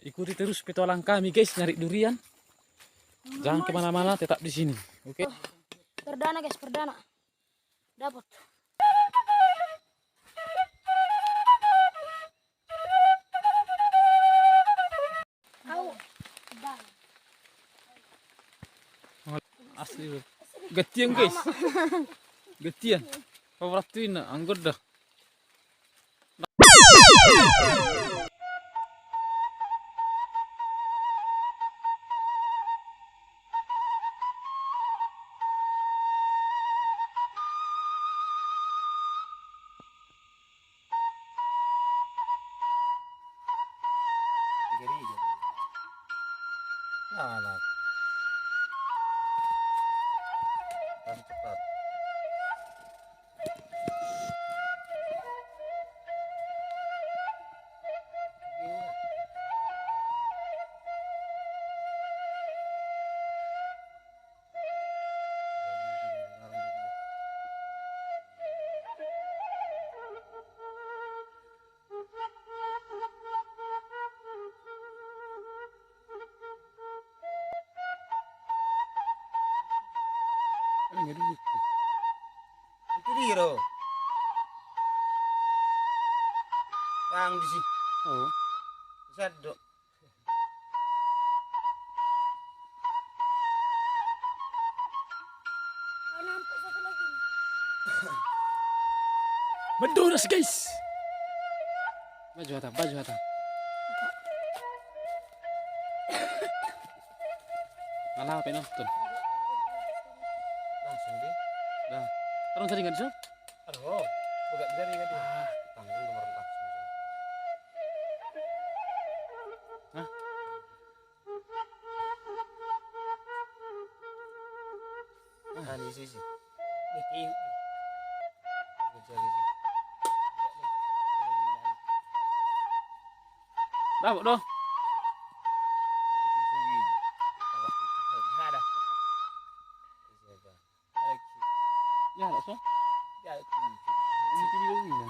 Ikuti terus petualang kami guys, nyari durian. Jangan kemana-mana, tetap di sini. Oke? Perdana guys, perdana. Dapat. Asli loh. Getian guys. Getian. Favoratuin anggur dah. Anak. Dan cepat. Ngeri gitu. Itu dia. Yang di sini. Oh. Sadok. Nampak satu lagi. Mendoras guys. Baju atas, baju atas. Malah apa nonton? Langsung deh. Dah. Terus tadi nggak bisa? Aduh, bukan dari kan dia. Tanggung nomor langsung. Hah? Nah, di sini. Ini. Dah, Bu, doh. Ya, tak so. Ini tinggi dulu.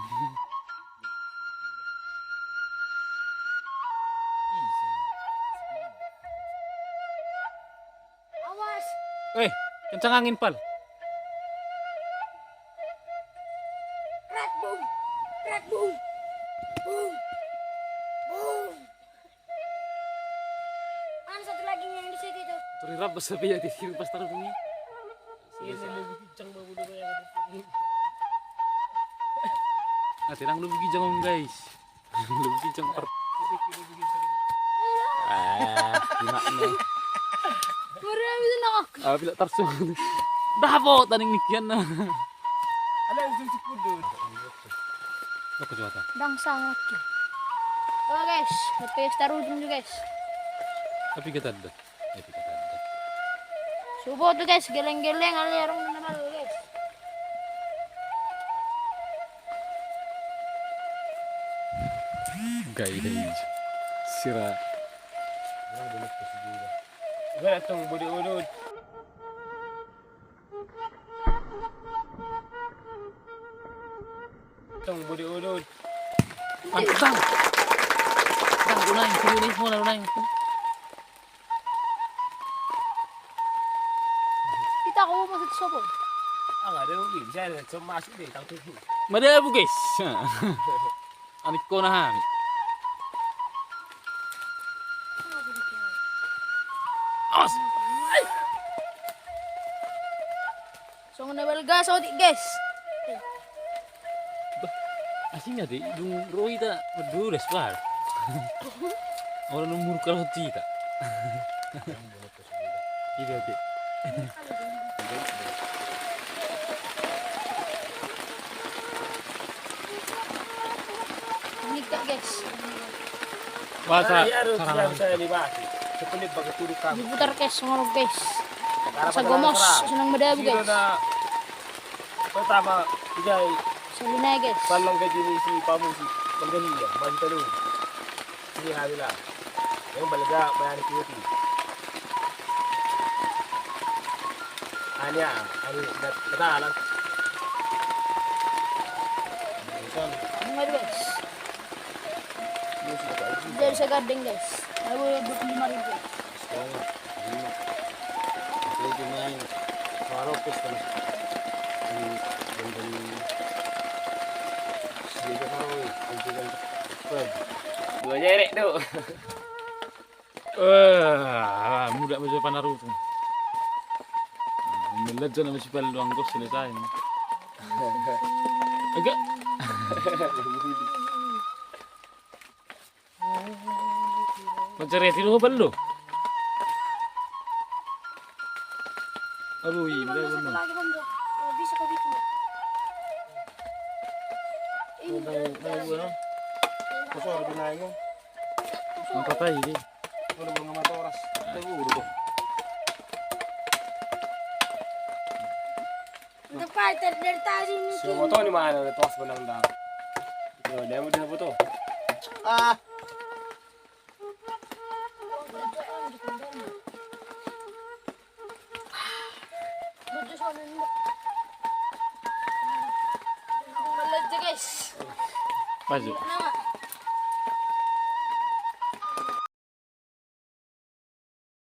Awas. Kencang angin pal. Red boom. Red boom. Boom. Boom. Mana satu lagi yang di situ itu? Terirap besapi ya di sini pas taruh bunyi. Ini lebih kencang babu dulu yang ada. Nah, terang lu begini jangan guys. Lu begini jangan per. Gimana? Marami itu nak. Bila tarsu. Dah po taning nikian na. Ada yang cuci kudu. Lo kejuatan. Dang sangat. Oh guys, pesta rujung juga guys. Tapi kita ada. Kita ada. Subuh tuh guys, geleng-geleng ali orang nama lu guys. Guys. Sira. Orang boleh kasih juga. Gue datang bodot-bodot. Datang bodot-bodot. Antang. Tang unang, sini mau unang. Kita ko masuk sopo. Ah, nggak ada mungkin. Bisa ada cuma masuk deh, tangkap. Mada bu guys. Anik ko na ha. Awas. So ngebel gas otik guys. Asingnya deh, dung roi ta berdures par. Orang nomor kalau tidak. Iya deh. Nikah guys. Bahasa harus sarang. bisa dibahas. Sepenuhnya bagi turut kamu. Diputar guys sama guys. Sa gomos senang medabu guys. Pertama, ijay Salina guys. palang gaji ni si pamu si panggali ya, maju terus. Ini hadilah. Yang balaga bayar kiwati. Anya, ani kata alang. Ano guys? Ini sudah dari Sagarding guys. Aku 25.000. Sekarang lima. Pwede main Maropos kan. Dan Liga Maroy, kunjungan Fred. Dua jerek tuh. Muda macam Naruto. Melejon sama si Paldo Anggos selesai. Agak. Mencari tidur apa lu? Aduh, iya, Bando, benar satu benar. lagi Bando. Oh, bisa kau bikin ya? Ini Kusur lebih naik kan? Empat aja deh. Udah bunga mata oras. Udah. untuk fighter dari tadi Si mungkin. motor ni mana? Udah tuas benang dah. Yo, dia mau dia foto. Ah. Baju sana ni. Malas je guys. Maju. Nama.